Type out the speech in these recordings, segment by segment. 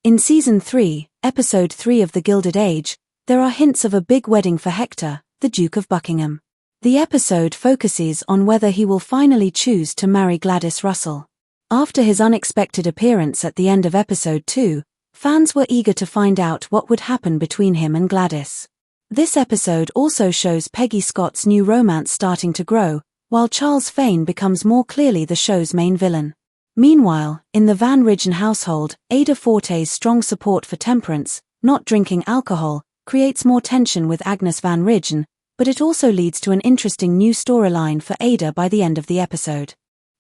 In Season 3, Episode 3 of The Gilded Age, there are hints of a big wedding for Hector, the Duke of Buckingham. The episode focuses on whether he will finally choose to marry Gladys Russell. After his unexpected appearance at the end of Episode 2, fans were eager to find out what would happen between him and Gladys. This episode also shows Peggy Scott's new romance starting to grow, while Charles Fane becomes more clearly the show's main villain. Meanwhile, in the Van Ridgen household, Ada Forte's strong support for temperance, not drinking alcohol, creates more tension with Agnes Van Ridgen, but it also leads to an interesting new storyline for Ada by the end of the episode.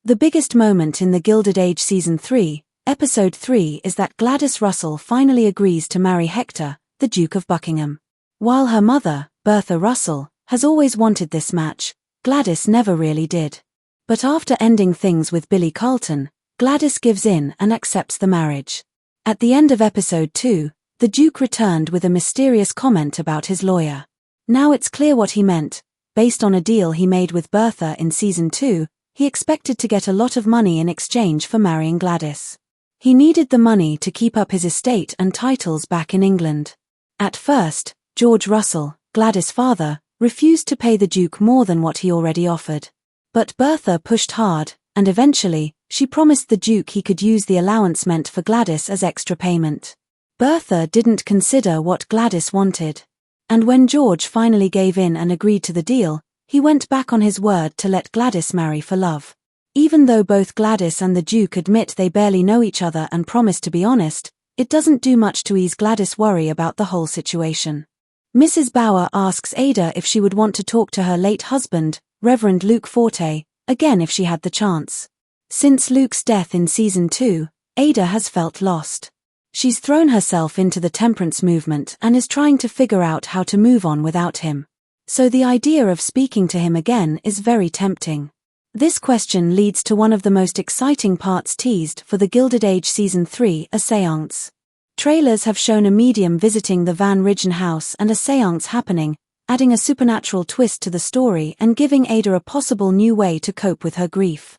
The biggest moment in The Gilded Age Season 3, Episode 3 is that Gladys Russell finally agrees to marry Hector, the Duke of Buckingham. While her mother, Bertha Russell, has always wanted this match, Gladys never really did. But after ending things with Billy Carlton, Gladys gives in and accepts the marriage. At the end of Episode 2, the Duke returned with a mysterious comment about his lawyer. Now it's clear what he meant. Based on a deal he made with Bertha in Season 2, he expected to get a lot of money in exchange for marrying Gladys. He needed the money to keep up his estate and titles back in England. At first, George Russell, Gladys' father, refused to pay the Duke more than what he already offered. But Bertha pushed hard, and eventually, she promised the Duke he could use the allowance meant for Gladys as extra payment. Bertha didn't consider what Gladys wanted. And when George finally gave in and agreed to the deal, he went back on his word to let Gladys marry for love. Even though both Gladys and the Duke admit they barely know each other and promise to be honest, it doesn't do much to ease Gladys' worry about the whole situation. Mrs. Bauer asks Ada if she would want to talk to her late husband, Reverend Luke Forte, again if she had the chance. Since Luke's death in Season 2, Ada has felt lost. She's thrown herself into the temperance movement and is trying to figure out how to move on without him. So the idea of speaking to him again is very tempting. This question leads to one of the most exciting parts teased for The Gilded Age Season 3, a séance. Trailers have shown a medium visiting the Van Ridgen house and a séance happening, adding a supernatural twist to the story and giving Ada a possible new way to cope with her grief.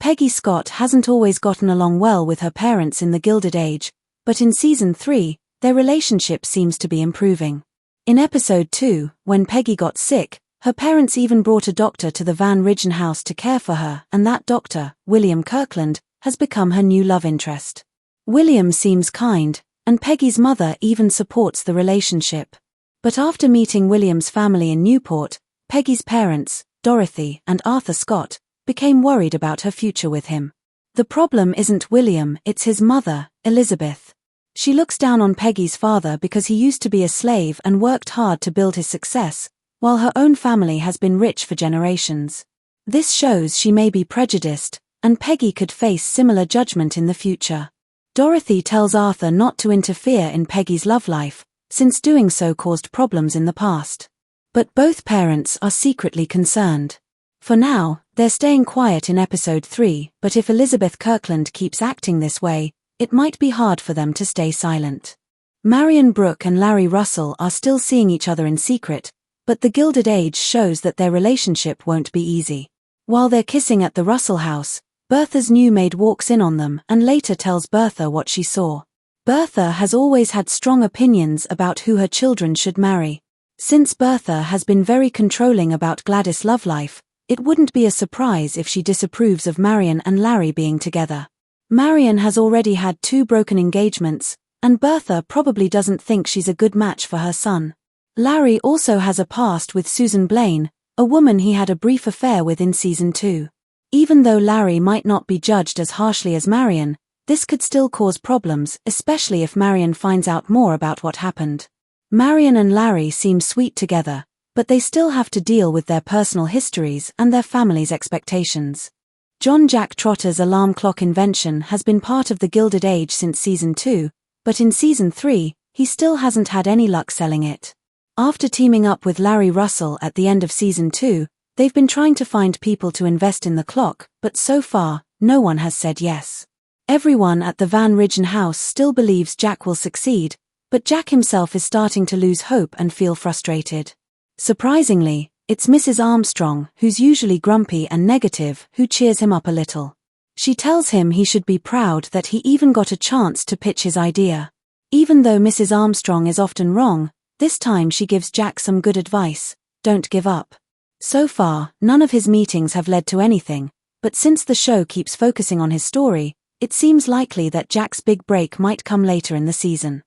Peggy Scott hasn't always gotten along well with her parents in The Gilded Age, but in Season 3, their relationship seems to be improving. In Episode 2, when Peggy got sick, her parents even brought a doctor to the Van Ridgen house to care for her, and that doctor, William Kirkland, has become her new love interest. William seems kind, and Peggy's mother even supports the relationship. But after meeting William's family in Newport, Peggy's parents, Dorothy and Arthur Scott, became worried about her future with him. The problem isn't William, it's his mother, Elizabeth. She looks down on Peggy's father because he used to be a slave and worked hard to build his success, while her own family has been rich for generations. This shows she may be prejudiced, and Peggy could face similar judgment in the future. Dorothy tells Arthur not to interfere in Peggy's love life, since doing so caused problems in the past. But both parents are secretly concerned. For now, they're staying quiet in Episode 3, but if Elizabeth Kirkland keeps acting this way, it might be hard for them to stay silent. Marion Brooke and Larry Russell are still seeing each other in secret, but The Gilded Age shows that their relationship won't be easy. While they're kissing at the Russell house, Bertha's new maid walks in on them and later tells Bertha what she saw. Bertha has always had strong opinions about who her children should marry. Since Bertha has been very controlling about Gladys' love life, it wouldn't be a surprise if she disapproves of Marion and Larry being together. Marion has already had 2 broken engagements, and Bertha probably doesn't think she's a good match for her son. Larry also has a past with Susan Blaine, a woman he had a brief affair with in Season 2. Even though Larry might not be judged as harshly as Marion, this could still cause problems, especially if Marion finds out more about what happened. Marion and Larry seem sweet together, but they still have to deal with their personal histories and their family's expectations. John Jack Trotter's alarm clock invention has been part of The Gilded Age since Season 2, but in Season 3, he still hasn't had any luck selling it. After teaming up with Larry Russell at the end of Season 2, they've been trying to find people to invest in the clock, but so far, no one has said yes. Everyone at the Van Ridgen house still believes Jack will succeed, but Jack himself is starting to lose hope and feel frustrated. Surprisingly, it's Mrs. Armstrong, who's usually grumpy and negative, who cheers him up a little. She tells him he should be proud that he even got a chance to pitch his idea. Even though Mrs. Armstrong is often wrong, this time she gives Jack some good advice: don't give up. So far, none of his meetings have led to anything, but since the show keeps focusing on his story, it seems likely that Jack's big break might come later in the season.